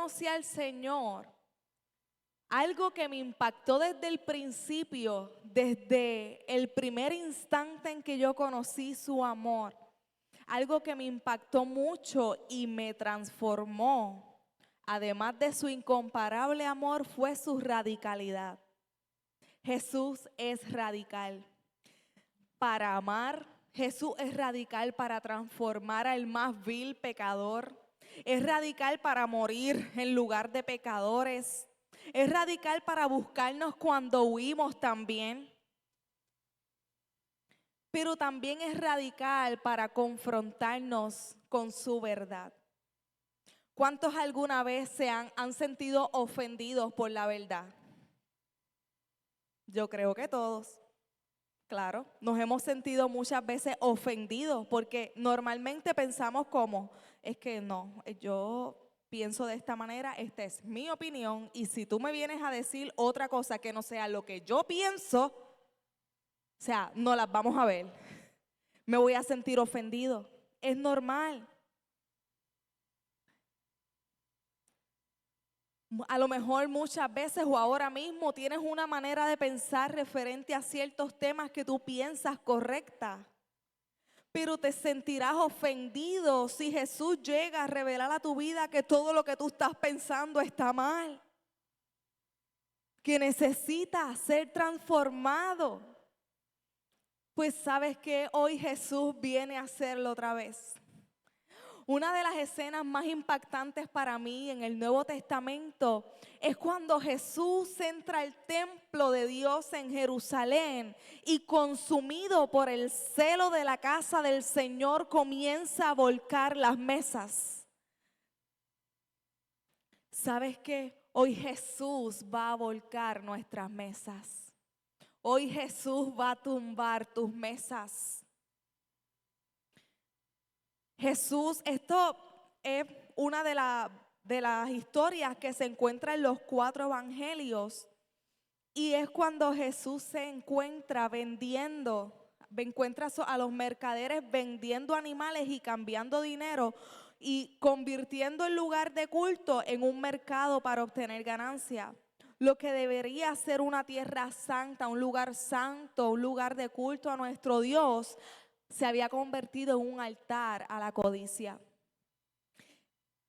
conocí al Señor, algo que me impactó desde el principio, desde el primer instante en que yo conocí su amor, algo que me impactó mucho y me transformó, además de su incomparable amor, fue su radicalidad. Jesús es radical para amar. Jesús es radical para transformar al más vil pecador. Es radical para morir en lugar de pecadores. Es radical para buscarnos cuando huimos también. Pero también es radical para confrontarnos con su verdad. ¿Cuántos alguna vez se han sentido ofendidos por la verdad? Yo creo que todos. Claro, nos hemos sentido muchas veces ofendidos porque normalmente pensamos como, es que no, yo pienso de esta manera, esta es mi opinión y si tú me vienes a decir otra cosa que no sea lo que yo pienso, o sea, no las vamos a ver. Me voy a sentir ofendido. Es normal. A lo mejor muchas veces o ahora mismo tienes una manera de pensar referente a ciertos temas que tú piensas correcta, pero te sentirás ofendido si Jesús llega a revelar a tu vida que todo lo que tú estás pensando está mal, que necesitas ser transformado. Pues sabes que hoy Jesús viene a hacerlo otra vez. Una de las escenas más impactantes para mí en el Nuevo Testamento es cuando Jesús entra al templo de Dios en Jerusalén y consumido por el celo de la casa del Señor comienza a volcar las mesas. ¿Sabes qué? Hoy Jesús va a volcar nuestras mesas. Hoy Jesús va a tumbar tus mesas. Jesús, esto es una de las historias que se encuentra en los 4 evangelios y es cuando Jesús se encuentra a los mercaderes vendiendo animales y cambiando dinero y convirtiendo el lugar de culto en un mercado para obtener ganancia. Lo que debería ser una tierra santa, un lugar santo, un lugar de culto a nuestro Dios, se había convertido en un altar a la codicia.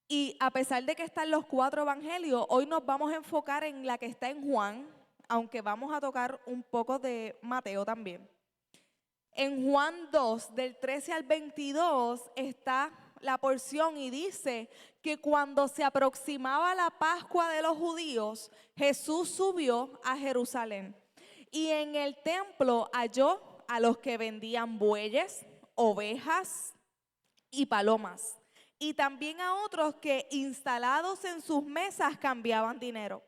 Y a pesar de que están los 4 evangelios, hoy nos vamos a enfocar en la que está en Juan, aunque vamos a tocar un poco de Mateo también. En Juan 2, del 13 al 22, está la porción y dice que cuando se aproximaba la Pascua de los judíos, Jesús subió a Jerusalén y en el templo halló a los que vendían bueyes, ovejas y palomas, y también a otros que instalados en sus mesas cambiaban dinero.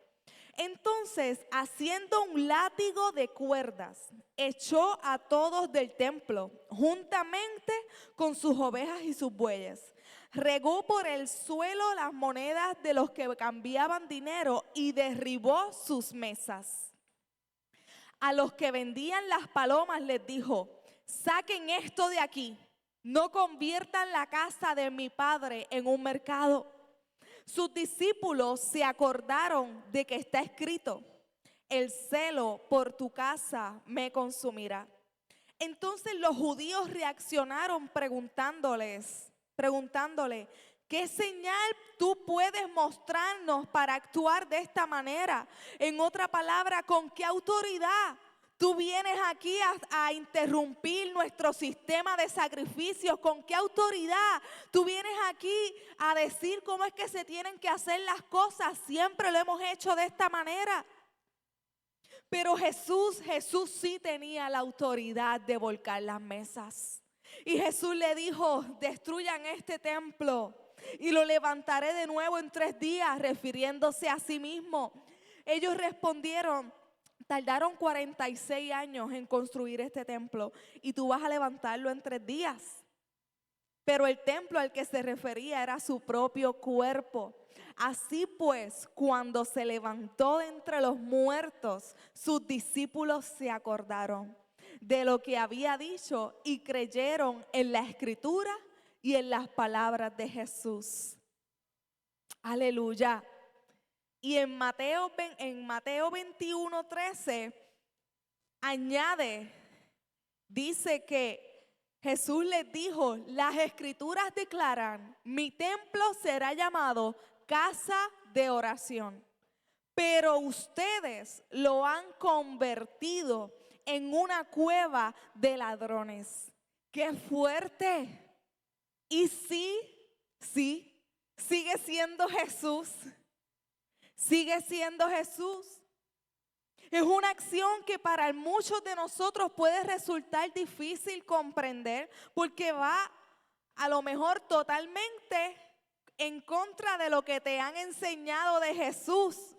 Entonces, haciendo un látigo de cuerdas, echó a todos del templo, juntamente con sus ovejas y sus bueyes. Regó por el suelo las monedas de los que cambiaban dinero y derribó sus mesas. A los que vendían las palomas les dijo: saquen esto de aquí, no conviertan la casa de mi padre en un mercado. Sus discípulos se acordaron de que está escrito: el celo por tu casa me consumirá. Entonces los judíos reaccionaron preguntándole, ¿qué señal tú puedes mostrarnos para actuar de esta manera? En otra palabra, ¿con qué autoridad tú vienes aquí a interrumpir nuestro sistema de sacrificios? ¿Con qué autoridad tú vienes aquí a decir cómo es que se tienen que hacer las cosas? Siempre lo hemos hecho de esta manera. Pero Jesús sí tenía la autoridad de volcar las mesas. Y Jesús le dijo: destruyan este templo y lo levantaré de nuevo en 3 días, refiriéndose a sí mismo. Ellos respondieron: tardaron 46 años en construir este templo y tú vas a levantarlo en 3 días. Pero el templo al que se refería era su propio cuerpo. Así pues, cuando se levantó de entre los muertos, sus discípulos se acordaron de lo que había dicho y creyeron en la escritura y en las palabras de Jesús. Aleluya. Y en Mateo 21:13 añade, dice que Jesús les dijo, las escrituras declaran, mi templo será llamado casa de oración, pero ustedes lo han convertido en una cueva de ladrones. ¡Qué fuerte! Y sí, sigue siendo Jesús. Sigue siendo Jesús. Es una acción que para muchos de nosotros puede resultar difícil comprender porque va a lo mejor totalmente en contra de lo que te han enseñado de Jesús.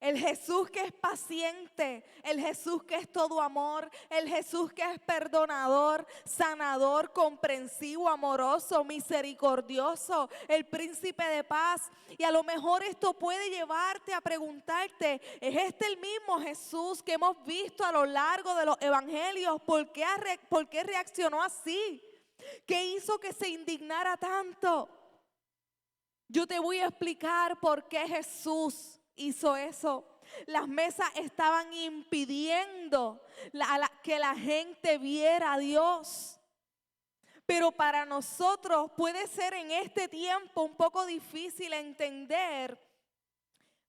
El Jesús que es paciente, el Jesús que es todo amor, el Jesús que es perdonador, sanador, comprensivo, amoroso, misericordioso, el príncipe de paz. Y a lo mejor esto puede llevarte a preguntarte, ¿es este el mismo Jesús que hemos visto a lo largo de los evangelios? ¿Por qué reaccionó así? ¿Qué hizo que se indignara tanto? Yo te voy a explicar por qué Jesús hizo eso. Las mesas estaban impidiendo que la gente viera a Dios. Pero para nosotros puede ser en este tiempo un poco difícil entender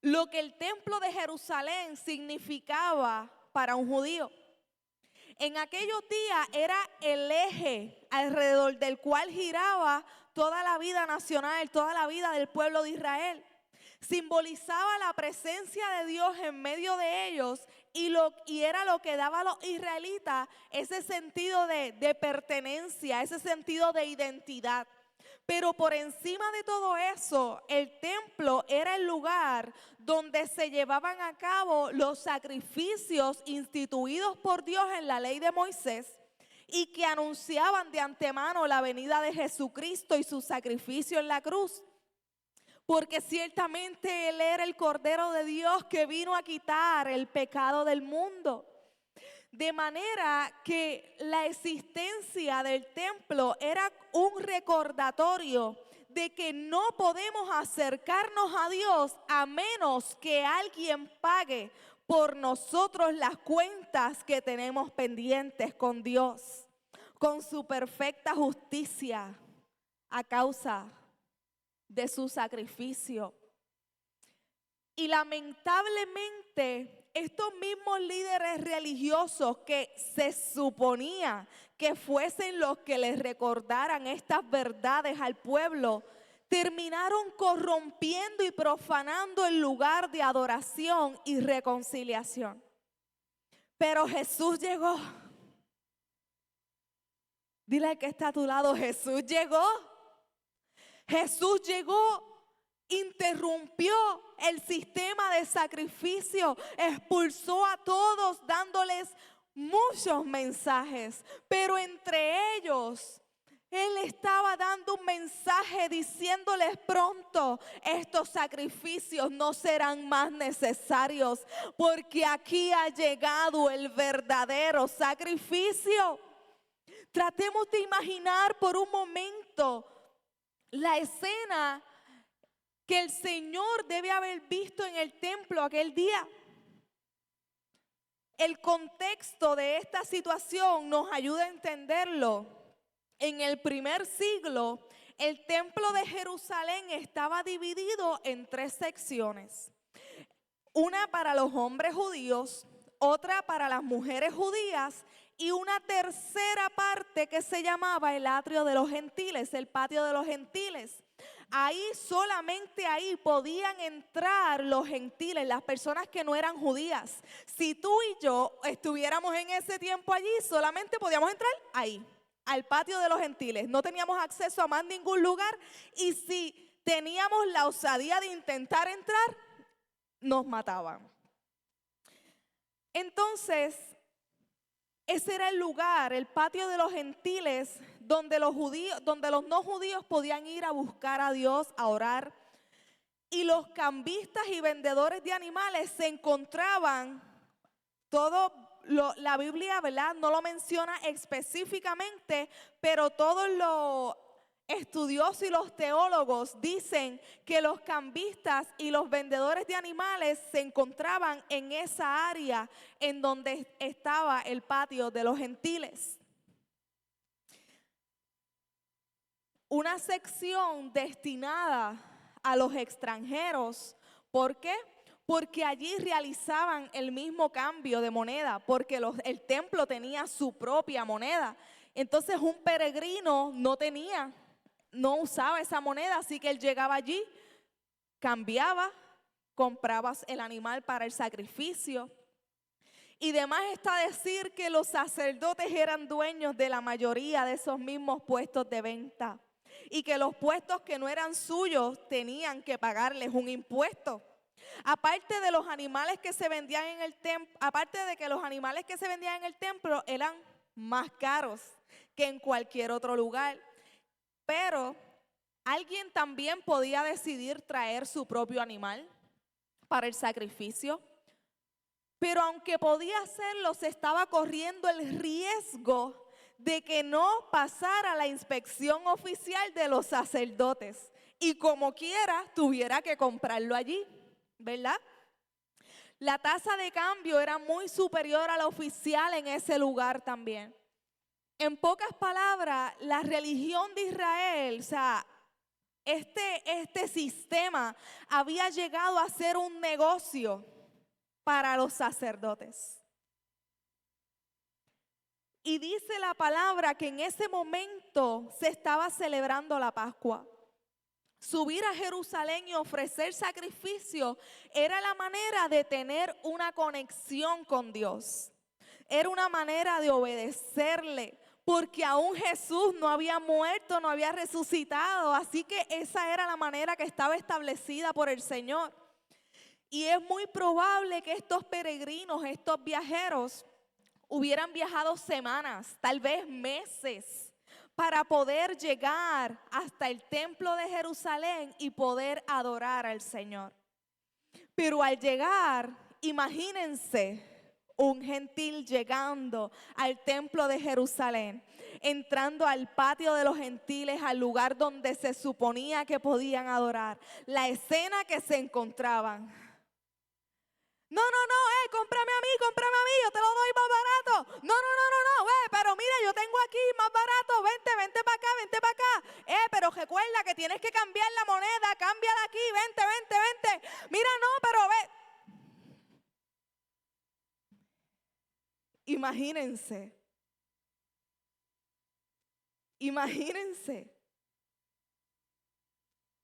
lo que el templo de Jerusalén significaba para un judío. En aquellos días era el eje alrededor del cual giraba toda la vida nacional, toda la vida del pueblo de Israel. Simbolizaba la presencia de Dios en medio de ellos y era lo que daba a los israelitas ese sentido de pertenencia, ese sentido de identidad. Pero por encima de todo eso, el templo era el lugar donde se llevaban a cabo los sacrificios instituidos por Dios en la ley de Moisés y que anunciaban de antemano la venida de Jesucristo y su sacrificio en la cruz. Porque ciertamente Él era el Cordero de Dios que vino a quitar el pecado del mundo. De manera que la existencia del templo era un recordatorio de que no podemos acercarnos a Dios a menos que alguien pague por nosotros las cuentas que tenemos pendientes con Dios, con su perfecta justicia a causa de su sacrificio. Y lamentablemente estos mismos líderes religiosos que se suponía que fuesen los que les recordaran estas verdades al pueblo, terminaron corrompiendo y profanando el lugar de adoración y reconciliación. Pero Jesús llegó. Dile al que está a tu lado, Jesús llegó. Jesús llegó, interrumpió el sistema de sacrificio, expulsó a todos dándoles muchos mensajes, pero entre ellos Él estaba dando un mensaje diciéndoles pronto, estos sacrificios no serán más necesarios porque aquí ha llegado el verdadero sacrificio. Tratemos de imaginar por un momento la escena que el Señor debe haber visto en el templo aquel día. El contexto de esta situación nos ayuda a entenderlo. En el primer siglo, el templo de Jerusalén estaba dividido en 3 secciones. Una para los hombres judíos, otra para las mujeres judías y una tercera parte que se llamaba el atrio de los gentiles, el patio de los gentiles. Ahí, solamente ahí podían entrar los gentiles, las personas que no eran judías. Si tú y yo estuviéramos en ese tiempo allí, solamente podíamos entrar ahí, al patio de los gentiles. No teníamos acceso a más ningún lugar y si teníamos la osadía de intentar entrar, nos mataban. Entonces, ese era el lugar, el patio de los gentiles, donde los no judíos podían ir a buscar a Dios, a orar. Y los cambistas y vendedores de animales se encontraban, la Biblia, ¿verdad?, no lo menciona específicamente, pero todos estudiosos y los teólogos dicen que los cambistas y los vendedores de animales se encontraban en esa área en donde estaba el patio de los gentiles. Una sección destinada a los extranjeros. ¿Por qué? Porque allí realizaban el mismo cambio de moneda, porque el templo tenía su propia moneda. Entonces un peregrino no usaba esa moneda, así que él llegaba allí, cambiaba, compraba el animal para el sacrificio. Y demás está decir que los sacerdotes eran dueños de la mayoría de esos mismos puestos de venta. Y que los puestos que no eran suyos tenían que pagarles un impuesto. Aparte de los animales que se vendían en el templo, aparte de que los animales que se vendían en el templo eran más caros que en cualquier otro lugar. Pero alguien también podía decidir traer su propio animal para el sacrificio. Pero aunque podía hacerlo, se estaba corriendo el riesgo de que no pasara la inspección oficial de los sacerdotes y como quiera tuviera que comprarlo allí, ¿verdad? La tasa de cambio era muy superior a la oficial en ese lugar también. En pocas palabras, la religión de Israel, o sea, este sistema había llegado a ser un negocio para los sacerdotes. Y dice la palabra que en ese momento se estaba celebrando la Pascua. Subir a Jerusalén y ofrecer sacrificio era la manera de tener una conexión con Dios. Era una manera de obedecerle, porque aún Jesús no había muerto, no había resucitado. Así que esa era la manera que estaba establecida por el Señor. Y es muy probable que estos peregrinos, estos viajeros, hubieran viajado semanas, tal vez meses, para poder llegar hasta el templo de Jerusalén y poder adorar al Señor. Pero al llegar, imagínense un gentil llegando al templo de Jerusalén, entrando al patio de los gentiles, al lugar donde se suponía que podían adorar. La escena que se encontraban. No, cómprame a mí, yo te lo doy más barato. No, pero mira, yo tengo aquí más barato, vente para acá. Pero recuerda que tienes que cambiar la moneda, cámbiala aquí, vente. Mira, no, pero ve. Imagínense.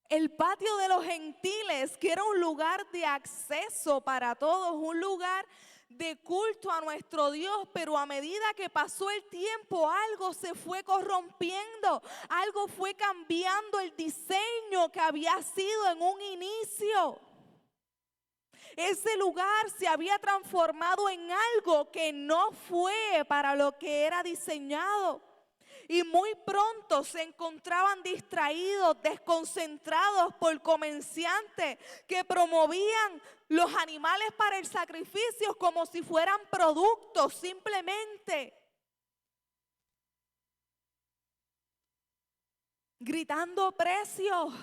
El patio de los gentiles, que era un lugar de acceso para todos, un lugar de culto a nuestro Dios, pero a medida que pasó el tiempo, algo se fue corrompiendo, algo fue cambiando el diseño que había sido en un inicio. Ese lugar se había transformado en algo que no fue para lo que era diseñado. Y muy pronto se encontraban distraídos, desconcentrados por comerciantes que promovían los animales para el sacrificio como si fueran productos simplemente. Gritando precios,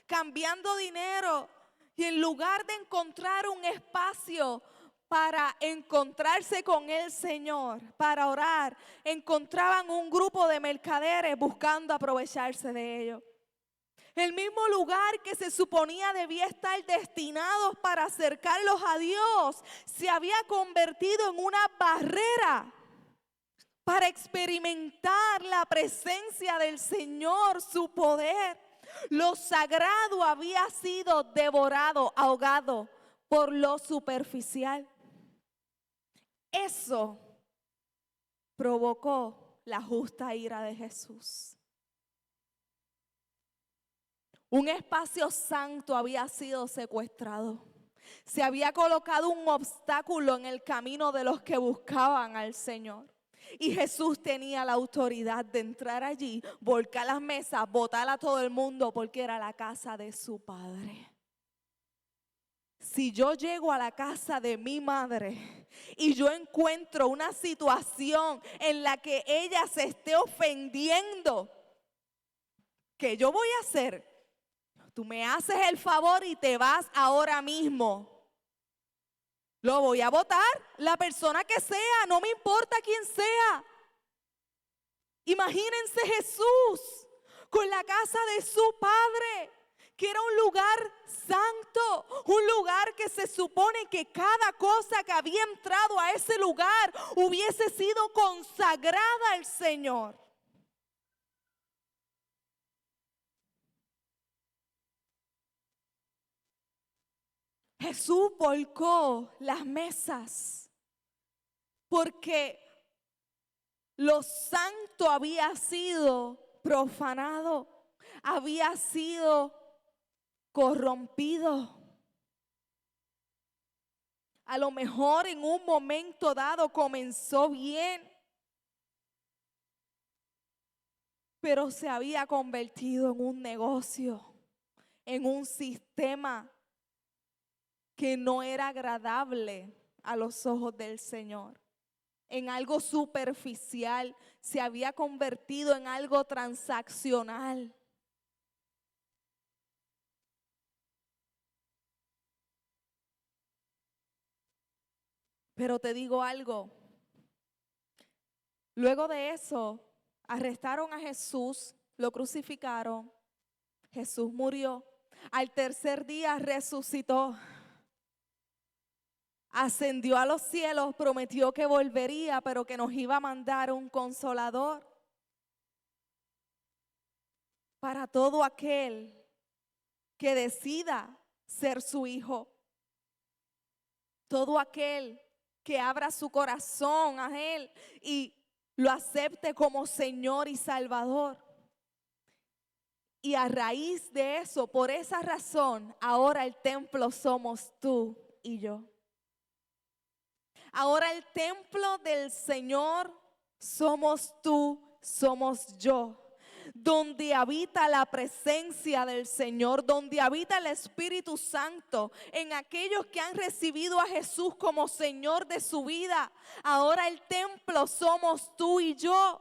cambiando dinero. Y en lugar de encontrar un espacio para encontrarse con el Señor, para orar, encontraban un grupo de mercaderes buscando aprovecharse de ellos. El mismo lugar que se suponía debía estar destinado para acercarlos a Dios, se había convertido en una barrera para experimentar la presencia del Señor, su poder. Lo sagrado había sido devorado, ahogado por lo superficial. Eso provocó la justa ira de Jesús. Un espacio santo había sido secuestrado. Se había colocado un obstáculo en el camino de los que buscaban al Señor. Y Jesús tenía la autoridad de entrar allí, volcar las mesas, botar a todo el mundo porque era la casa de su Padre. Si yo llego a la casa de mi madre y yo encuentro una situación en la que ella se esté ofendiendo, ¿qué yo voy a hacer? Tú me haces el favor y te vas ahora mismo. Lo voy a votar, la persona que sea, no me importa quién sea. Imagínense Jesús con la casa de su padre, que era un lugar santo, un lugar que se supone que cada cosa que había entrado a ese lugar hubiese sido consagrada al Señor. Jesús volcó las mesas porque lo santo había sido profanado, había sido corrompido. A lo mejor en un momento dado comenzó bien, pero se había convertido en un negocio, en un sistema que no era agradable a los ojos del Señor. En algo superficial, se había convertido en algo transaccional. Pero te digo algo, luego de eso, arrestaron a Jesús, lo crucificaron, Jesús murió, al tercer día resucitó. Ascendió a los cielos, prometió que volvería, pero que nos iba a mandar un consolador para todo aquel que decida ser su hijo. Todo aquel que abra su corazón a Él y lo acepte como Señor y Salvador. Y a raíz de eso, por esa razón, ahora el templo somos tú y yo. Ahora el templo del Señor somos tú, somos yo. Donde habita la presencia del Señor, donde habita el Espíritu Santo, en aquellos que han recibido a Jesús como Señor de su vida. Ahora el templo somos tú y yo.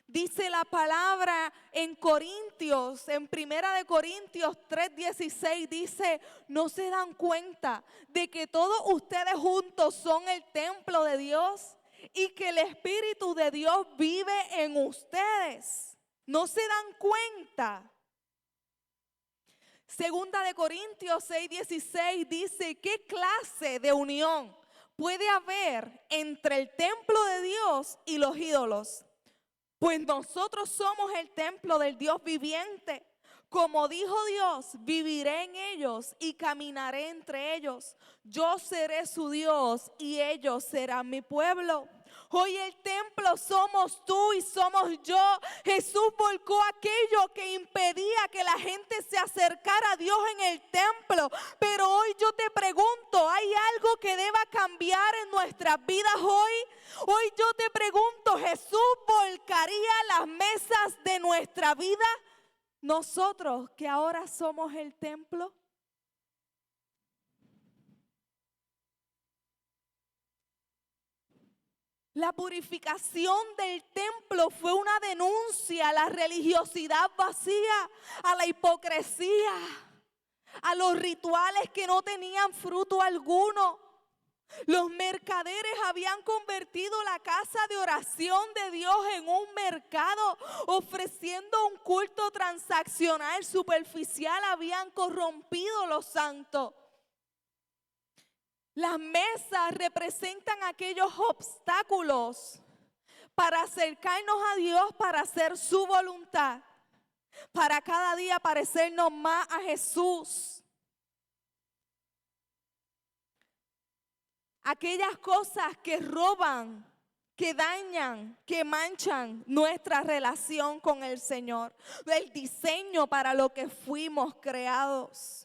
Dice la palabra en Corintios, en 1 Corintios 3:16, dice: ¿no se dan cuenta de que todos ustedes juntos son el templo de Dios y que el Espíritu de Dios vive en ustedes? ¿No se dan cuenta? 2 Corintios 6:16 dice: ¿qué clase de unión puede haber entre el templo de Dios y los ídolos? Pues nosotros somos el templo del Dios viviente. Como dijo Dios, viviré en ellos y caminaré entre ellos. Yo seré su Dios y ellos serán mi pueblo. Hoy el templo somos tú y somos yo. Jesús volcó aquello que impedía que la gente se acercara a Dios en el templo. Pero hoy yo te pregunto, ¿hay algo que deba cambiar en nuestras vidas hoy? Hoy yo te pregunto, ¿Jesús volcaría las mesas de nuestra vida? Nosotros que ahora somos el templo. La purificación del templo fue una denuncia a la religiosidad vacía, a la hipocresía, a los rituales que no tenían fruto alguno. Los mercaderes habían convertido la casa de oración de Dios en un mercado, ofreciendo un culto transaccional superficial, habían corrompido lo santo. Las mesas representan aquellos obstáculos para acercarnos a Dios, para hacer su voluntad, para cada día parecernos más a Jesús. Aquellas cosas que roban, que dañan, que manchan nuestra relación con el Señor, el diseño para lo que fuimos creados.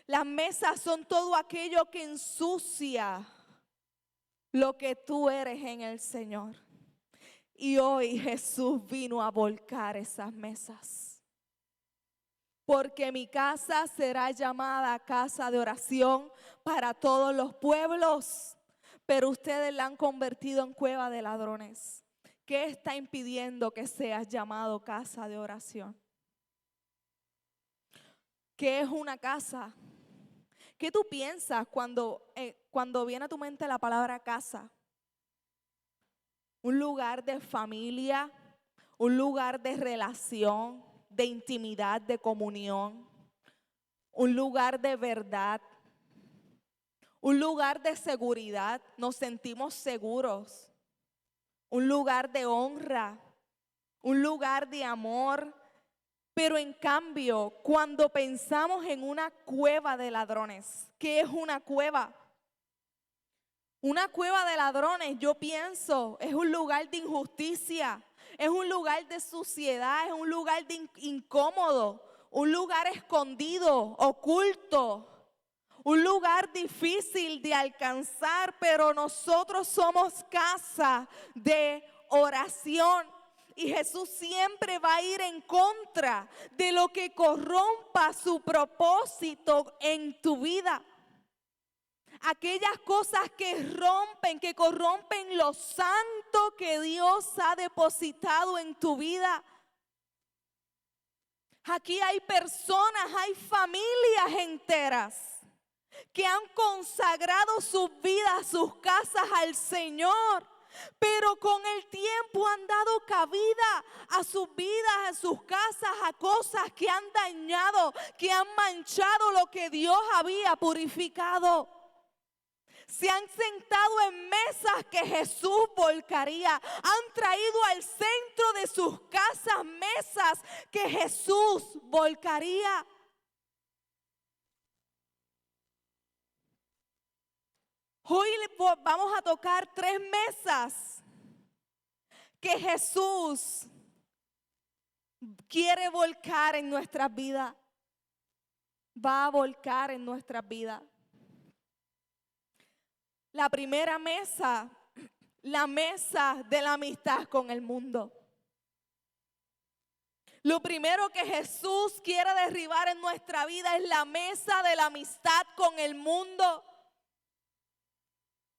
Las mesas son todo aquello que ensucia lo que tú eres en el Señor. Y hoy Jesús vino a volcar esas mesas. Porque mi casa será llamada casa de oración para todos los pueblos. Pero ustedes la han convertido en cueva de ladrones. ¿Qué está impidiendo que seas llamado casa de oración? ¿Qué es una casa? ¿Qué tú piensas cuando viene a tu mente la palabra casa? Un lugar de familia, un lugar de relación, de intimidad, de comunión, un lugar de verdad, un lugar de seguridad, nos sentimos seguros, un lugar de honra, un lugar de amor. Pero en cambio, cuando pensamos en una cueva de ladrones, ¿qué es una cueva? Una cueva de ladrones, yo pienso, es un lugar de injusticia, es un lugar de suciedad, es un lugar de incómodo, un lugar escondido, oculto, un lugar difícil de alcanzar, pero nosotros somos casa de oración. Y Jesús siempre va a ir en contra de lo que corrompa su propósito en tu vida. Aquellas cosas que corrompen lo santo que Dios ha depositado en tu vida. Aquí hay personas, hay familias enteras que han consagrado sus vidas, sus casas al Señor, pero con el tiempo han dado cabida a sus vidas, a sus casas, a cosas que han dañado, que han manchado lo que Dios había purificado. Se han sentado en mesas que Jesús volcaría. Han traído al centro de sus casas mesas que Jesús volcaría. Hoy vamos a tocar 3 mesas que Jesús quiere volcar en nuestras vidas. Va a volcar en nuestras vidas. La primera mesa, la mesa de la amistad con el mundo. Lo primero que Jesús quiere derribar en nuestra vida es la mesa de la amistad con el mundo.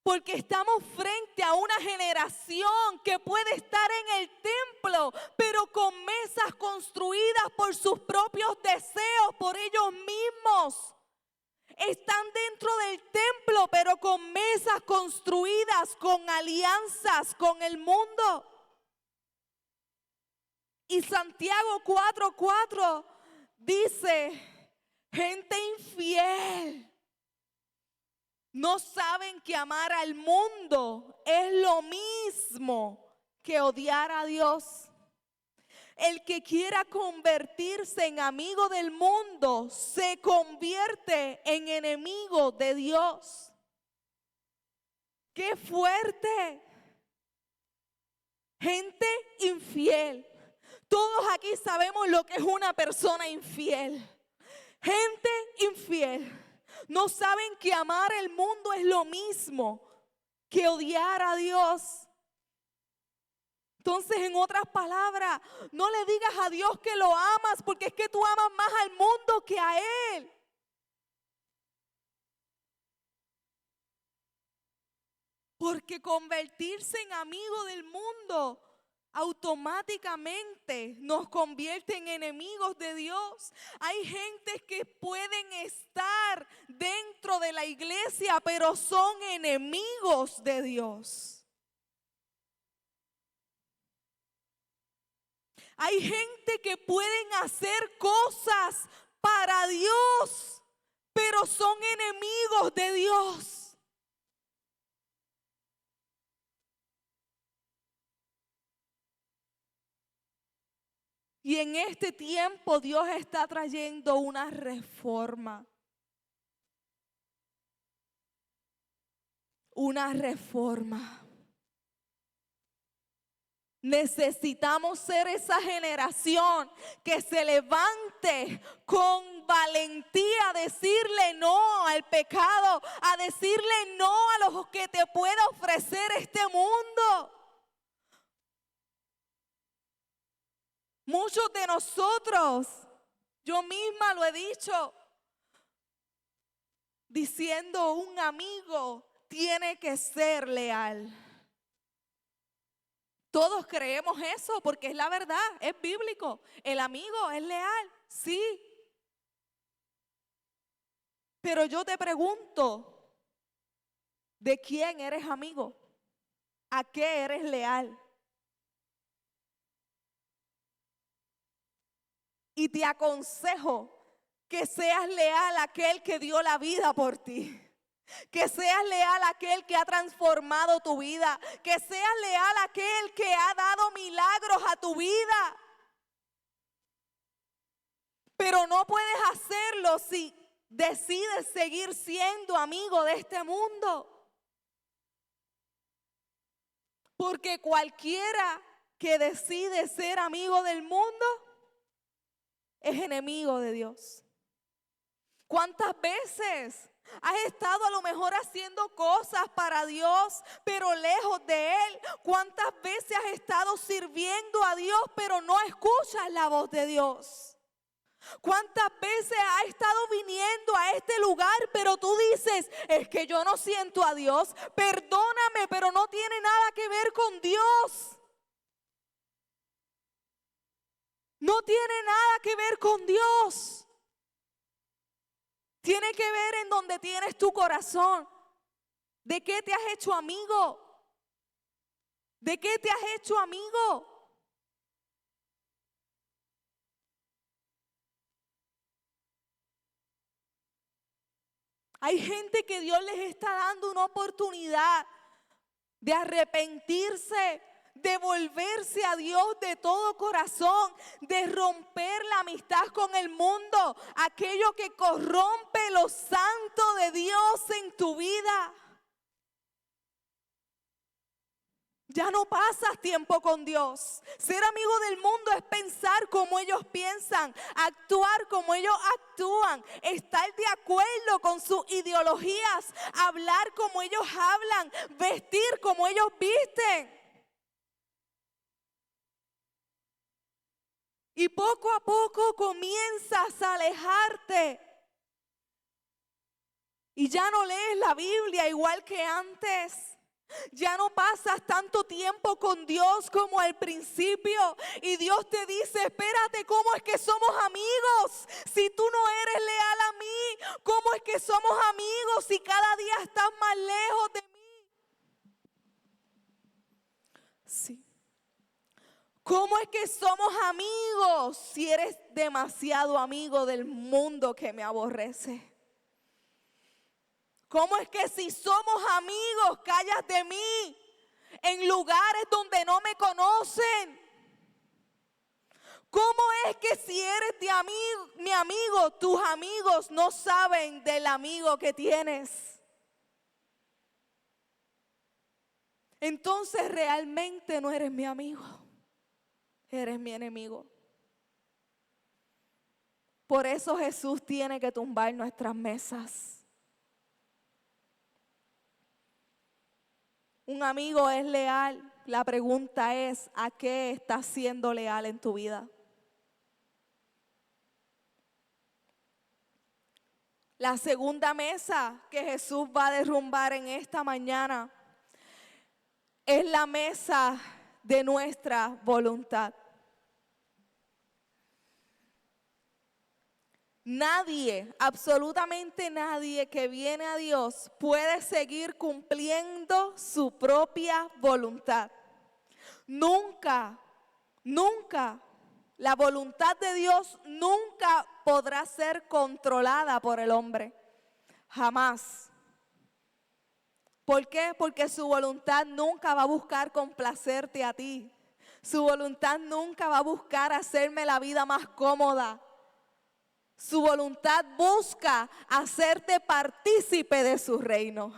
Porque estamos frente a una generación que puede estar en el templo, pero con mesas construidas por sus propios deseos, por ellos mismos. Están dentro del templo, pero con mesas construidas, con alianzas con el mundo. Y Santiago 4:4 dice, gente infiel. No saben que amar al mundo es lo mismo que odiar a Dios. El que quiera convertirse en amigo del mundo se convierte en enemigo de Dios. ¡Qué fuerte! Gente infiel. Todos aquí sabemos lo que es una persona infiel. Gente infiel. No saben que amar el mundo es lo mismo que odiar a Dios. Entonces, en otras palabras, no le digas a Dios que lo amas, porque es que tú amas más al mundo que a Él. Porque convertirse en amigo del mundo automáticamente nos convierte en enemigos de Dios. Hay gentes que pueden estar dentro de la iglesia, pero son enemigos de Dios. Hay gente que pueden hacer cosas para Dios, pero son enemigos de Dios. Y en este tiempo Dios está trayendo una reforma. Una reforma. Necesitamos ser esa generación que se levante con valentía a decirle no al pecado, a decirle no a lo que te puede ofrecer este mundo. Muchos de nosotros, yo misma lo he dicho, diciendo un amigo tiene que ser leal. Todos creemos eso porque es la verdad, es bíblico. El amigo es leal, sí. Pero yo te pregunto, ¿de quién eres amigo? ¿A qué eres leal? Y te aconsejo que seas leal a aquel que dio la vida por ti. Que seas leal a aquel que ha transformado tu vida. Que seas leal a aquel que ha dado milagros a tu vida. Pero no puedes hacerlo si decides seguir siendo amigo de este mundo. Porque cualquiera que decide ser amigo del mundo es enemigo de Dios. ¿Cuántas veces has estado a lo mejor haciendo cosas para Dios, pero lejos de Él? ¿Cuántas veces has estado sirviendo a Dios, pero no escuchas la voz de Dios? ¿Cuántas veces has estado viniendo a este lugar, pero tú dices, es que yo no siento a Dios? Perdóname, pero no tiene nada que ver con Dios. No tiene nada que ver con Dios. Tiene que ver en donde tienes tu corazón. ¿De qué te has hecho amigo? ¿De qué te has hecho amigo? Hay gente que Dios les está dando una oportunidad de arrepentirse, de volverse a Dios de todo corazón, de romper la amistad con el mundo, aquello que corrompe lo santo de Dios en tu vida. Ya no pasas tiempo con Dios. Ser amigo del mundo es pensar como ellos piensan, actuar como ellos actúan, estar de acuerdo con sus ideologías, hablar como ellos hablan, vestir como ellos visten. Y poco a poco comienzas a alejarte. Y ya no lees la Biblia igual que antes. Ya no pasas tanto tiempo con Dios como al principio. Y Dios te dice, espérate, ¿cómo es que somos amigos? Si tú no eres leal a mí, ¿cómo es que somos amigos si cada día estás más lejos de mí? Sí. ¿Cómo es que somos amigos si eres demasiado amigo del mundo que me aborrece? ¿Cómo es que si somos amigos callas de mí en lugares donde no me conocen? ¿Cómo es que si eres mi amigo, tus amigos no saben del amigo que tienes? Entonces realmente no eres mi amigo, eres mi enemigo. Por eso Jesús tiene que tumbar nuestras mesas. Un amigo es leal. La pregunta es, ¿a qué estás siendo leal en tu vida? La segunda mesa que Jesús va a derrumbar en esta mañana es la mesa de nuestra voluntad. Nadie, absolutamente nadie que viene a Dios puede seguir cumpliendo su propia voluntad. Nunca, nunca, la voluntad de Dios nunca podrá ser controlada por el hombre. Jamás. ¿Por qué? Porque su voluntad nunca va a buscar complacerte a ti. Su voluntad nunca va a buscar hacerme la vida más cómoda. Su voluntad busca hacerte partícipe de su reino,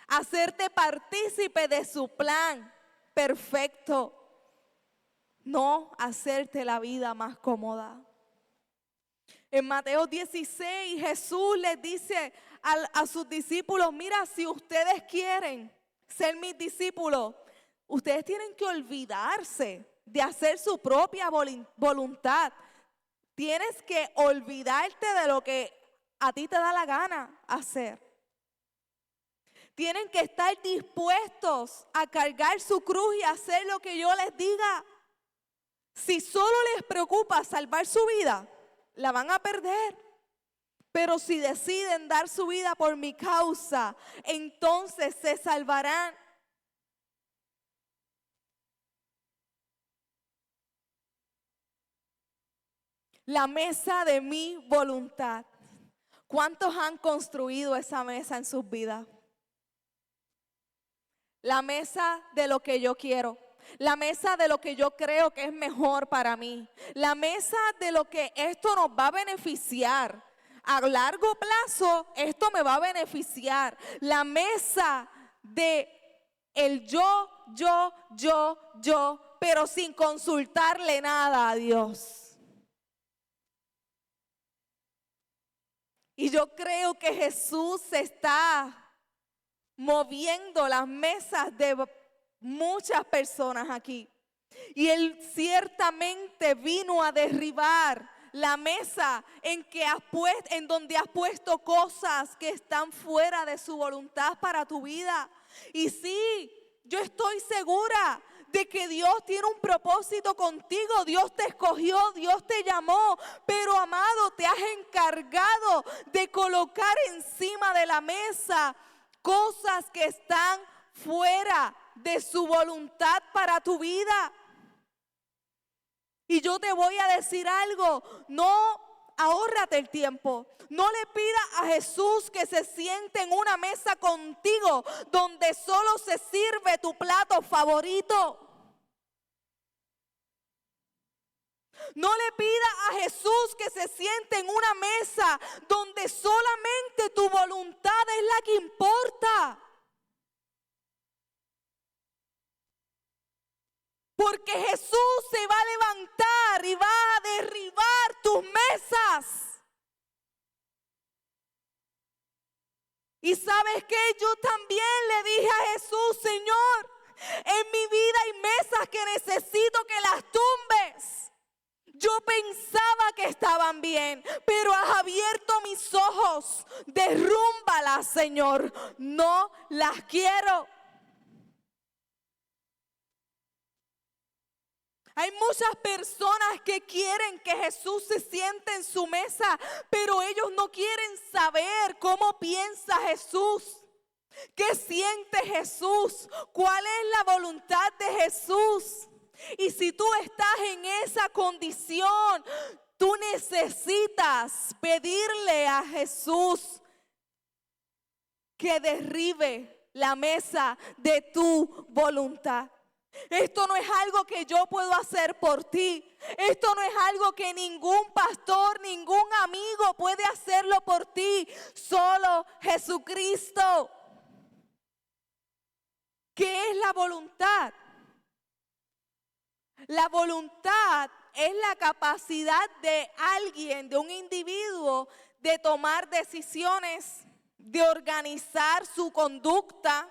hacerte partícipe de su plan perfecto, no hacerte la vida más cómoda. En Mateo 16, Jesús les dice a sus discípulos, mira, si ustedes quieren ser mis discípulos, ustedes tienen que olvidarse de hacer su propia voluntad. Tienes que olvidarte de lo que a ti te da la gana hacer. Tienen que estar dispuestos a cargar su cruz y hacer lo que yo les diga. Si solo les preocupa salvar su vida, la van a perder. Pero si deciden dar su vida por mi causa, entonces se salvarán. La mesa de mi voluntad. ¿Cuántos han construido esa mesa en sus vidas? La mesa de lo que yo quiero. La mesa de lo que yo creo que es mejor para mí. La mesa de lo que esto nos va a beneficiar. A largo plazo, esto me va a beneficiar. La mesa de el yo, pero sin consultarle nada a Dios. Y yo creo que Jesús está moviendo las mesas de muchas personas aquí. Y Él ciertamente vino a derribar la mesa en donde has puesto cosas que están fuera de su voluntad para tu vida. Y sí, yo estoy segura de que Dios tiene un propósito contigo. Dios te escogió, Dios te llamó, pero amado, te has encargado de colocar encima de la mesa cosas que están fuera de su voluntad para tu vida. Y yo te voy a decir algo, ahórrate el tiempo. No le pidas a Jesús que se siente en una mesa contigo donde solo se sirve tu plato favorito. No le pidas a Jesús que se siente en una mesa donde solamente tu voluntad es la que importa. Porque Jesús se va a levantar y va a derribar tus mesas. Y ¿sabes qué? Yo también le dije a Jesús, Señor, en mi vida hay mesas que necesito que las tumbes. Yo pensaba que estaban bien, pero has abierto mis ojos. Derrúmbalas, Señor. No las quiero. Hay muchas personas que quieren que Jesús se siente en su mesa, pero ellos no quieren saber cómo piensa Jesús, qué siente Jesús, cuál es la voluntad de Jesús. Y si tú estás en esa condición, tú necesitas pedirle a Jesús que derribe la mesa de tu voluntad. Esto no es algo que yo puedo hacer por ti. Esto no es algo que ningún pastor, ningún amigo puede hacerlo por ti. Solo Jesucristo. ¿Qué es la voluntad? La voluntad es la capacidad de alguien, de un individuo, de tomar decisiones, de organizar su conducta,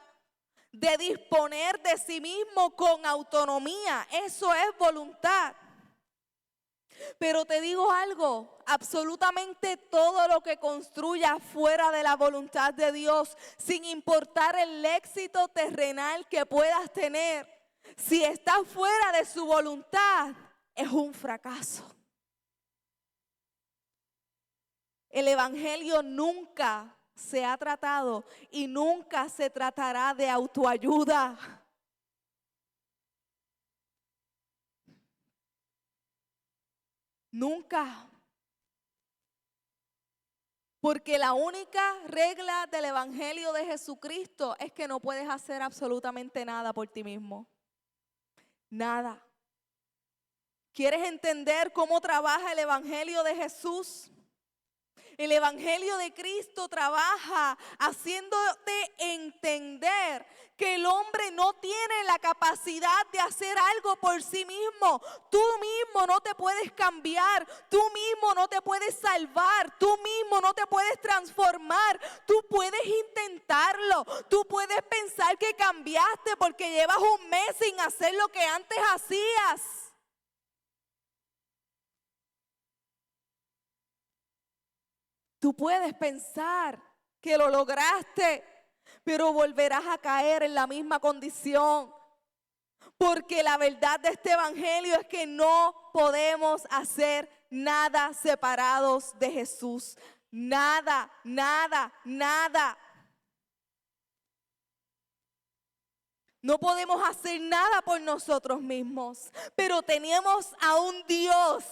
de disponer de sí mismo con autonomía. Eso es voluntad. Pero te digo algo, absolutamente todo lo que construyas fuera de la voluntad de Dios, sin importar el éxito terrenal que puedas tener, si está fuera de su voluntad, es un fracaso. El evangelio nunca se ha tratado y nunca se tratará de autoayuda. Nunca. Porque la única regla del evangelio de Jesucristo es que no puedes hacer absolutamente nada por ti mismo. Nada. ¿Quieres entender cómo trabaja el evangelio de Jesús? El evangelio de Cristo trabaja haciéndote entender que el hombre no tiene la capacidad de hacer algo por sí mismo. Tú mismo no te puedes cambiar, tú mismo no te puedes salvar, tú mismo no te puedes transformar. Tú puedes intentarlo, tú puedes pensar que cambiaste porque llevas un mes sin hacer lo que antes hacías. Tú puedes pensar que lo lograste, pero volverás a caer en la misma condición. Porque la verdad de este evangelio es que no podemos hacer nada separados de Jesús. Nada, nada, nada. No podemos hacer nada por nosotros mismos, pero tenemos a un Dios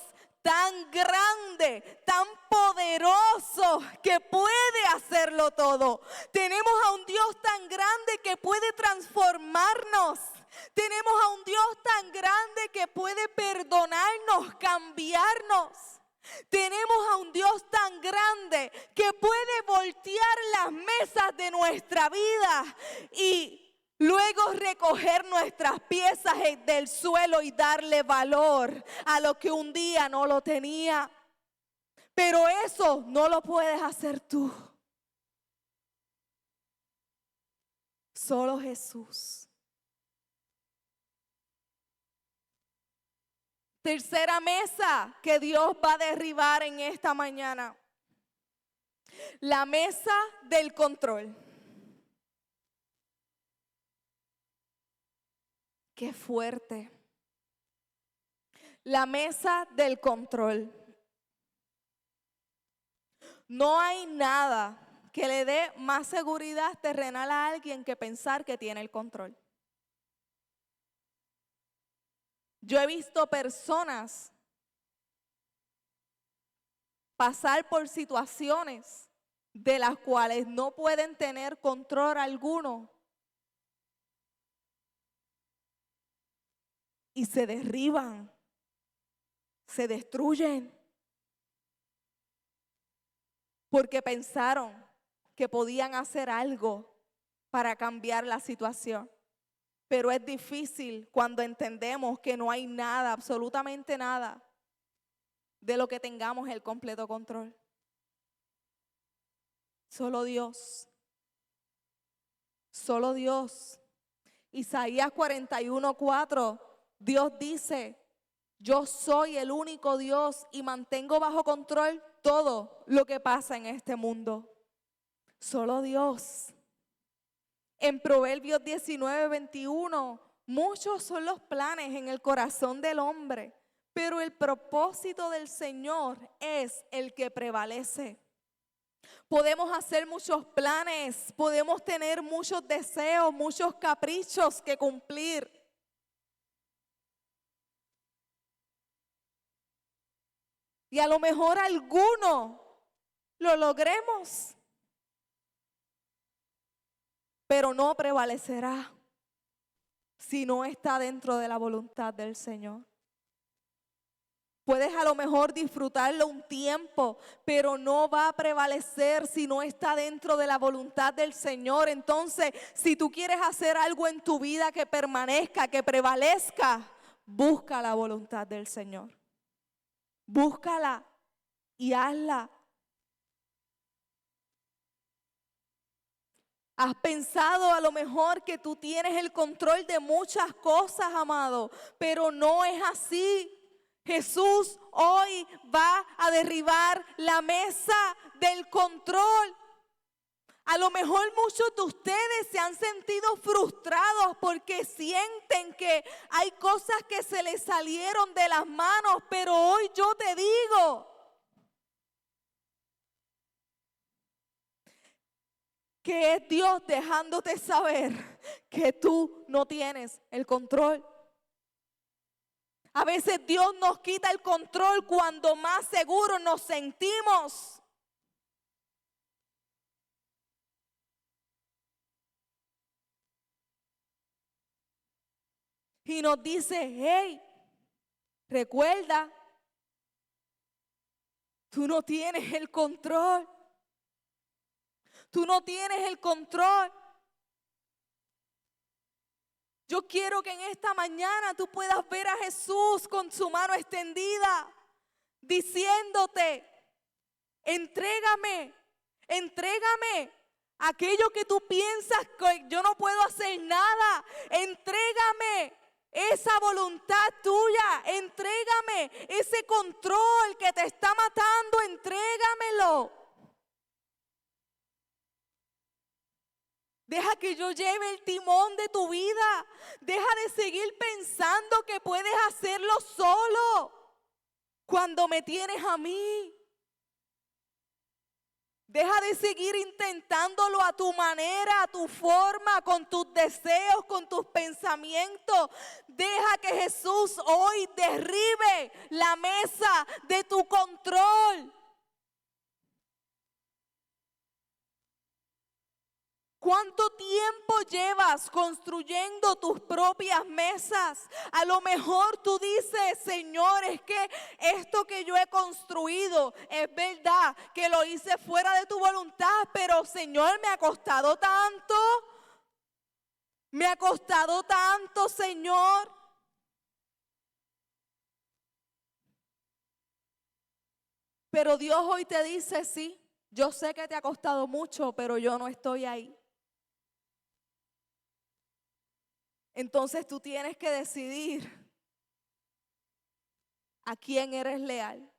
tan grande, tan poderoso, que puede hacerlo todo. Tenemos a un Dios tan grande que puede transformarnos. Tenemos a un Dios tan grande que puede perdonarnos, cambiarnos. Tenemos a un Dios tan grande que puede voltear las mesas de nuestra vida y luego recoger nuestras piezas del suelo y darle valor a lo que un día no lo tenía. Pero eso no lo puedes hacer tú. Solo Jesús. Tercera mesa que Dios va a derribar en esta mañana. La mesa del control. Qué fuerte. La mesa del control. No hay nada que le dé más seguridad terrenal a alguien que pensar que tiene el control. Yo he visto personas pasar por situaciones de las cuales no pueden tener control alguno y se derriban, se destruyen, porque pensaron que podían hacer algo para cambiar la situación. Pero es difícil cuando entendemos que no hay nada, absolutamente nada, de lo que tengamos el completo control. Solo Dios. Solo Dios. Isaías 41:4, Dios dice: yo soy el único Dios y mantengo bajo control todo lo que pasa en este mundo. Solo Dios. En Proverbios 19:21, muchos son los planes en el corazón del hombre, pero el propósito del Señor es el que prevalece. Podemos hacer muchos planes, podemos tener muchos deseos, muchos caprichos que cumplir. Y a lo mejor alguno lo logremos, pero no prevalecerá si no está dentro de la voluntad del Señor. Puedes a lo mejor disfrutarlo un tiempo, pero no va a prevalecer si no está dentro de la voluntad del Señor. Entonces, si tú quieres hacer algo en tu vida que permanezca, que prevalezca, busca la voluntad del Señor. Búscala y hazla. Has pensado a lo mejor que tú tienes el control de muchas cosas, amado, pero no es así. Jesús hoy va a derribar la mesa del control. A lo mejor muchos de ustedes se han sentido frustrados porque sienten que hay cosas que se les salieron de las manos, pero hoy yo te digo que es Dios dejándote saber que tú no tienes el control. A veces Dios nos quita el control cuando más seguros nos sentimos. Y nos dice: hey, recuerda, tú no tienes el control. Tú no tienes el control. Yo quiero que en esta mañana tú puedas ver a Jesús con su mano extendida, diciéndote: entrégame, entrégame aquello que tú piensas que yo no puedo hacer nada. Entrégame esa voluntad tuya, entrégame ese control que te está matando, entrégamelo. Deja que yo lleve el timón de tu vida. Deja de seguir pensando que puedes hacerlo solo cuando me tienes a mí. Deja de seguir intentándolo a tu manera, a tu forma, con tus deseos, con tus pensamientos. Deja que Jesús hoy derribe la mesa de tu control. ¿Cuánto tiempo llevas construyendo tus propias mesas? A lo mejor tú dices, Señor, es que esto que yo he construido es verdad que lo hice fuera de tu voluntad, pero Señor, me ha costado tanto. Me ha costado tanto, Señor. Pero Dios hoy te dice, sí, yo sé que te ha costado mucho, pero yo no estoy ahí. Entonces tú tienes que decidir a quién eres leal.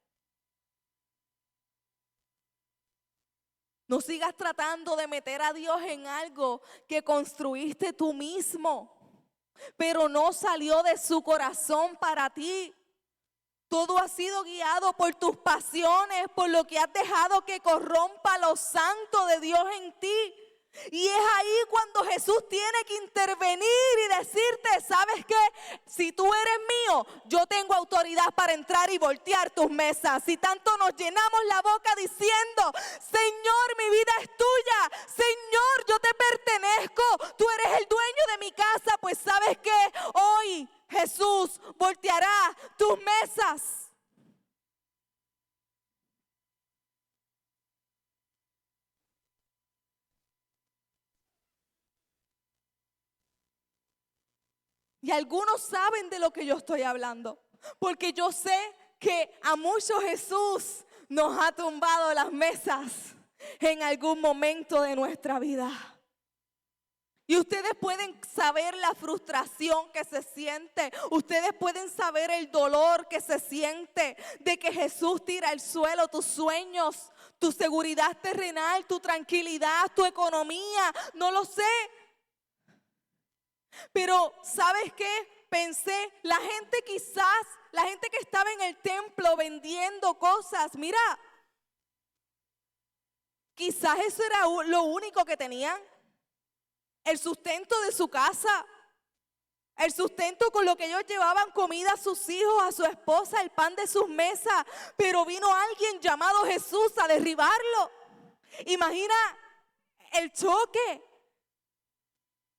No sigas tratando de meter a Dios en algo que construiste tú mismo, pero no salió de su corazón para ti. Todo ha sido guiado por tus pasiones, por lo que has dejado que corrompa lo santo de Dios en ti. Y es ahí cuando Jesús tiene que intervenir y decirte, ¿sabes qué? Si tú eres mío, yo tengo autoridad para entrar y voltear tus mesas. Si tanto nos llenamos la boca diciendo, Señor, mi vida es tuya. Señor, yo te pertenezco. Tú eres el dueño de mi casa. Pues ¿sabes qué? Hoy Jesús volteará tus mesas. Y algunos saben de lo que yo estoy hablando, porque yo sé que a muchos Jesús nos ha tumbado las mesas en algún momento de nuestra vida. Y ustedes pueden saber la frustración que se siente. Ustedes pueden saber el dolor que se siente de que Jesús tira al suelo tus sueños, tu seguridad terrenal, tu tranquilidad, tu economía. No lo sé. Pero ¿sabes qué? Pensé, la gente que estaba en el templo vendiendo cosas, mira, quizás eso era lo único que tenían. El sustento de su casa, el sustento con lo que ellos llevaban comida a sus hijos, a su esposa, el pan de sus mesas. Pero vino alguien llamado Jesús a derribarlo. Imagina el choque.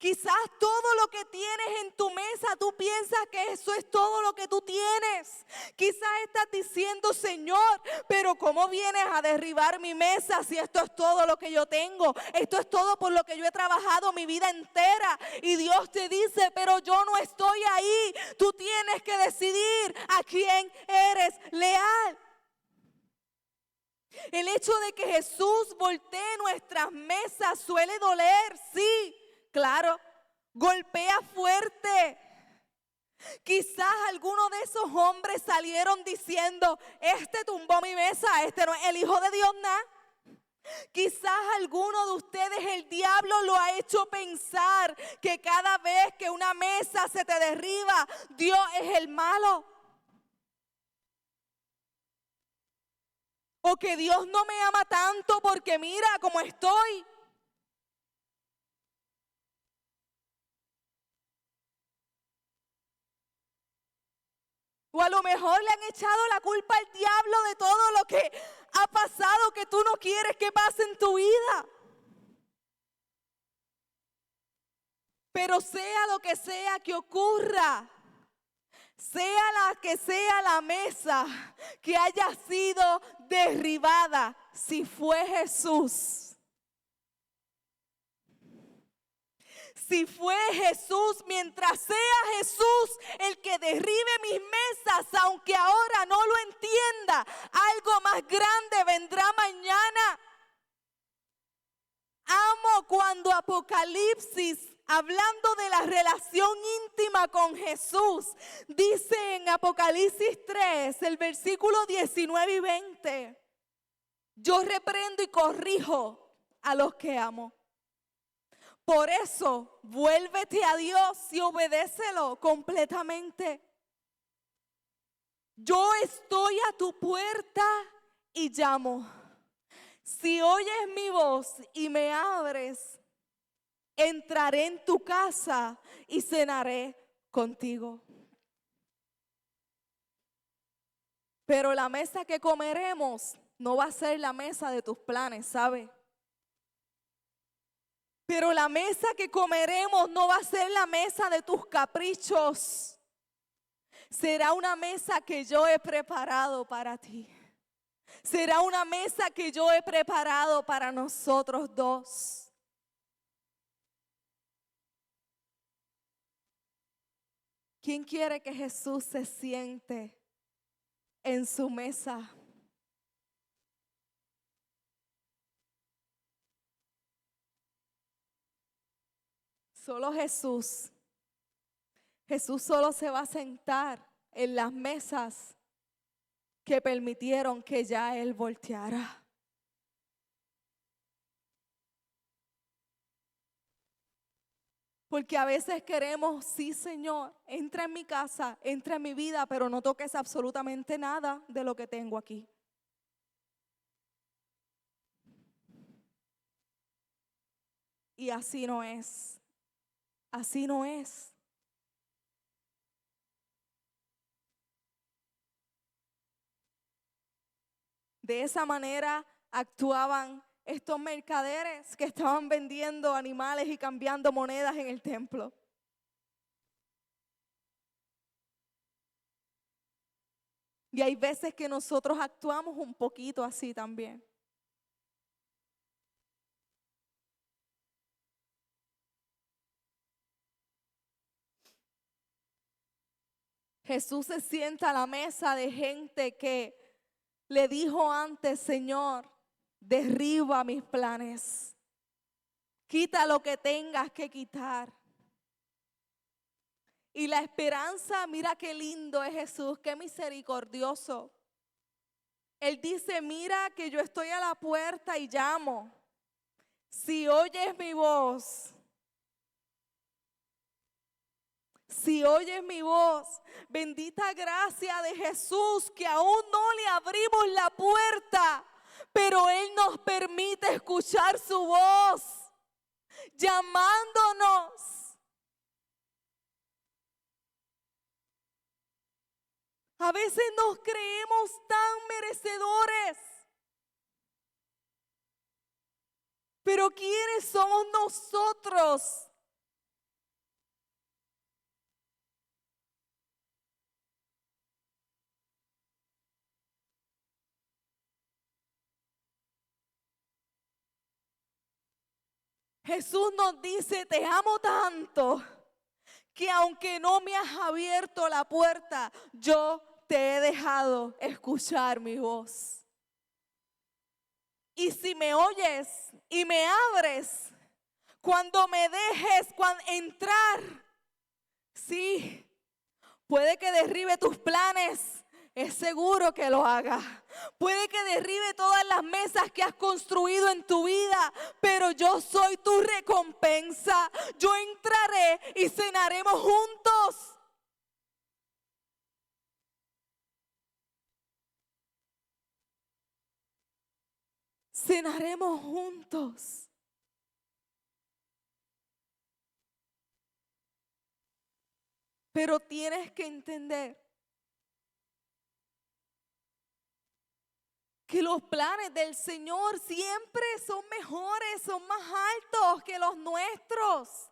Quizás todo lo que tienes en tu mesa, tú piensas que eso es todo lo que tú tienes. Quizás estás diciendo, Señor, pero ¿cómo vienes a derribar mi mesa si esto es todo lo que yo tengo? Esto es todo por lo que yo he trabajado mi vida entera. Y Dios te dice, pero yo no estoy ahí. Tú tienes que decidir a quién eres leal. El hecho de que Jesús voltee nuestras mesas suele doler, sí. Claro, golpea fuerte. Quizás algunos de esos hombres salieron diciendo, este tumbó mi mesa, este no es el Hijo de Dios, ¿no? Quizás alguno de ustedes el diablo lo ha hecho pensar que cada vez que una mesa se te derriba, Dios es el malo. O que Dios no me ama tanto porque mira cómo estoy. O a lo mejor le han echado la culpa al diablo de todo lo que ha pasado que tú no quieres que pase en tu vida. Pero sea lo que sea que ocurra, sea la que sea la mesa que haya sido derribada, si fue Jesús. Si fue Jesús, mientras sea Jesús el que derribe mis mesas, aunque ahora no lo entienda, algo más grande vendrá mañana. Amo cuando Apocalipsis, hablando de la relación íntima con Jesús, dice en Apocalipsis 3, el versículo 19 y 20, yo reprendo y corrijo a los que amo. Por eso, vuélvete a Dios y obedécelo completamente. Yo estoy a tu puerta y llamo. Si oyes mi voz y me abres, entraré en tu casa y cenaré contigo. Pero la mesa que comeremos no va a ser la mesa de tus planes, ¿sabes? Pero la mesa que comeremos no va a ser la mesa de tus caprichos. Será una mesa que yo he preparado para ti. Será una mesa que yo he preparado para nosotros dos. ¿Quién quiere que Jesús se siente en su mesa? Solo Jesús. Jesús solo se va a sentar en las mesas que permitieron que ya Él volteara. Porque a veces queremos, sí Señor, entra en mi casa, entra en mi vida, pero no toques absolutamente nada de lo que tengo aquí. Y así no es. Así no es. De esa manera actuaban estos mercaderes que estaban vendiendo animales y cambiando monedas en el templo. Y hay veces que nosotros actuamos un poquito así también. Jesús se sienta a la mesa de gente que le dijo antes, Señor, derriba mis planes. Quita lo que tengas que quitar. Y la esperanza, mira qué lindo es Jesús, qué misericordioso. Él dice, mira que yo estoy a la puerta y llamo. Si oyes mi voz, bendita gracia de Jesús, que aún no le abrimos la puerta, pero Él nos permite escuchar su voz, llamándonos. A veces nos creemos tan merecedores, pero ¿quiénes somos nosotros? Jesús nos dice, te amo tanto, que aunque no me has abierto la puerta, yo te he dejado escuchar mi voz. Y si me oyes y me abres, cuando me dejes entrar, sí, puede que derribe tus planes. Es seguro que lo haga. Puede que derribe todas las mesas que has construido en tu vida, pero yo soy tu recompensa. Yo entraré y cenaremos juntos. Cenaremos juntos. Pero tienes que entender que los planes del Señor siempre son mejores, son más altos que los nuestros.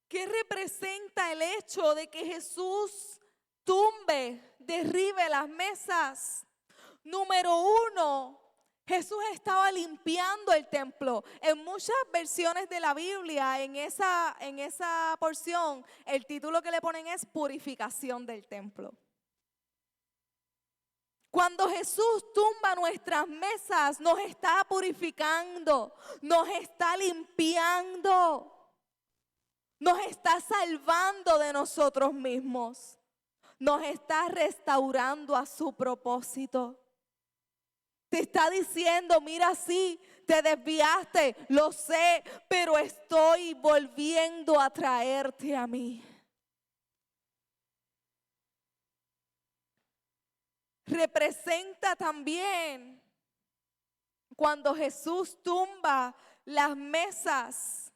¿Qué representa el hecho de que Jesús derribe las mesas? Número uno, Jesús estaba limpiando el templo. En muchas versiones de la Biblia, en esa porción, el título que le ponen es purificación del templo. Cuando Jesús tumba nuestras mesas, nos está purificando, nos está limpiando, nos está salvando de nosotros mismos, nos está restaurando a su propósito. Te está diciendo, mira, sí, te desviaste, lo sé, pero estoy volviendo a traerte a mí. representa también cuando Jesús tumba las mesas.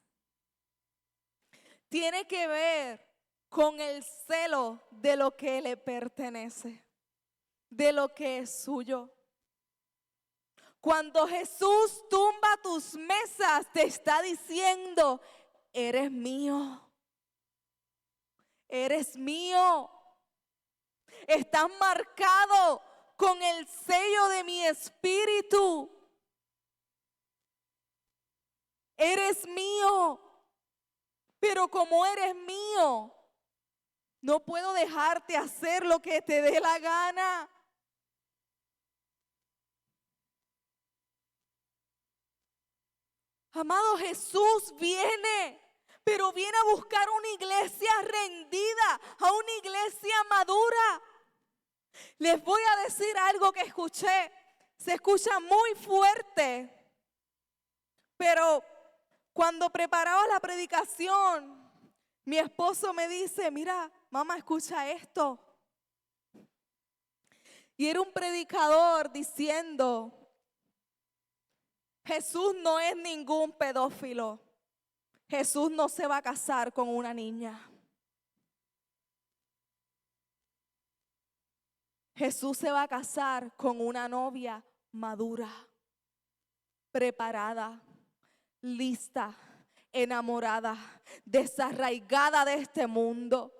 Tiene que ver con el celo de lo que le pertenece, de lo que es suyo. Cuando Jesús tumba tus mesas, te está diciendo, eres mío. Eres mío. Estás marcado con el sello de mi espíritu. Eres mío. Pero como eres mío, no puedo dejarte hacer lo que te dé la gana. Amado, Jesús viene, pero viene a buscar una iglesia rendida, a una iglesia madura. Les voy a decir algo que escuché. Se escucha muy fuerte, pero cuando preparaba la predicación, mi esposo me dice, mira, mamá, escucha esto. Y era un predicador diciendo, Jesús no es ningún pedófilo. Jesús no se va a casar con una niña. Jesús se va a casar con una novia madura, preparada, lista, enamorada, desarraigada de este mundo.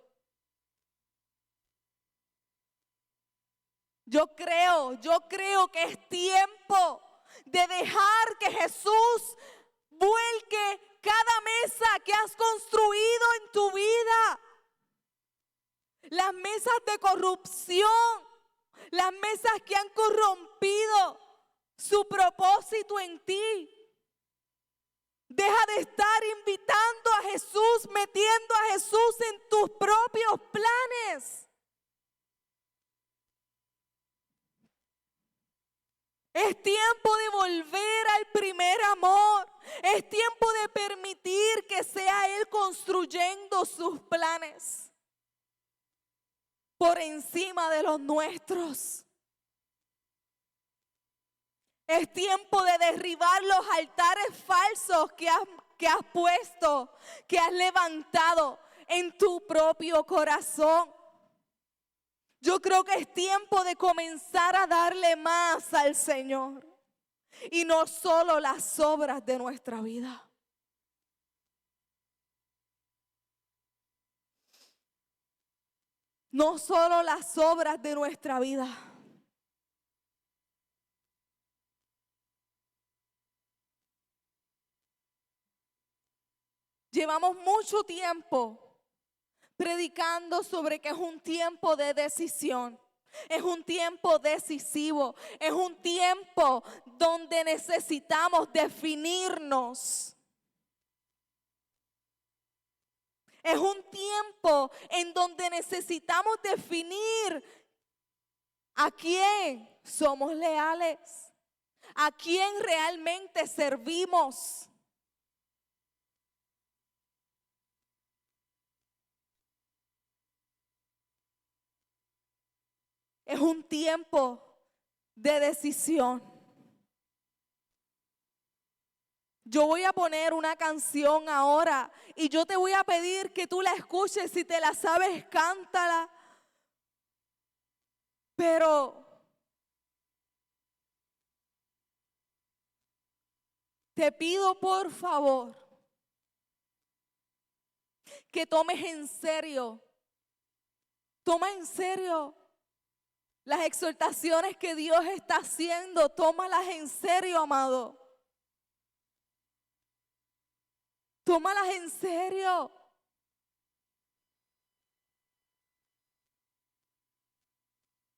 Yo creo que es tiempo de dejar que Jesús vuelque cada mesa que has construido en tu vida. Las mesas de corrupción, las mesas que han corrompido su propósito en ti. Deja de estar invitando a Jesús, metiendo a Jesús en tus propios planes. Es tiempo de volver al primer amor. Es tiempo de permitir que sea Él construyendo sus planes por encima de los nuestros. Es tiempo de derribar los altares falsos que has puesto, que has levantado en tu propio corazón. Yo creo que es tiempo de comenzar a darle más al Señor y no solo las obras de nuestra vida. No solo las obras de nuestra vida. Llevamos mucho tiempo predicando sobre que es un tiempo de decisión. Es un tiempo decisivo. Es un tiempo donde necesitamos definirnos. Es un tiempo en donde necesitamos definir a quién somos leales, a quién realmente servimos. Es un tiempo de decisión. Yo voy a poner una canción ahora y yo te voy a pedir que tú la escuches. Si te la sabes, cántala. Pero te pido por favor que tomes en serio. Toma en serio las exhortaciones que Dios está haciendo. Tómalas en serio, amado. Tómalas en serio.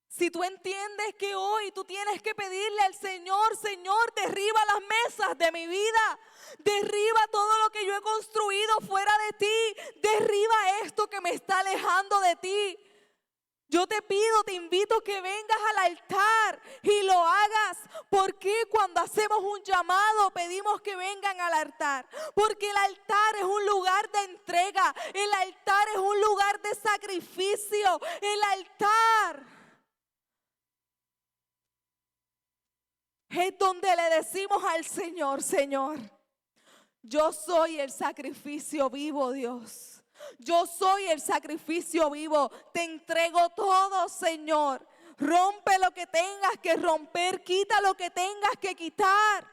Si tú entiendes que hoy tú tienes que pedirle al Señor, Señor, derriba las mesas de mi vida. Derriba todo lo que yo he construido fuera de ti. Derriba esto que me está alejando de ti. Yo te pido, te invito a que vengas al altar y lo hagas. Porque cuando hacemos un llamado pedimos que vengan al altar? Porque el altar es un lugar de entrega. El altar es un lugar de sacrificio. El altar es donde le decimos al Señor, Señor, yo soy el sacrificio vivo, Dios. Yo soy el sacrificio vivo. Te entrego todo, Señor. Rompe lo que tengas que romper, quita lo que tengas que quitar.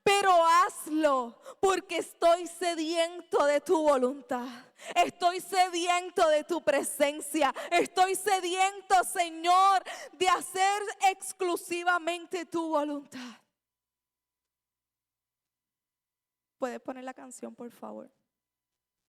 Pero hazlo porque estoy sediento de tu voluntad. Estoy sediento de tu presencia. Estoy sediento, Señor, de hacer exclusivamente tu voluntad. ¿Puedes poner la canción, por favor?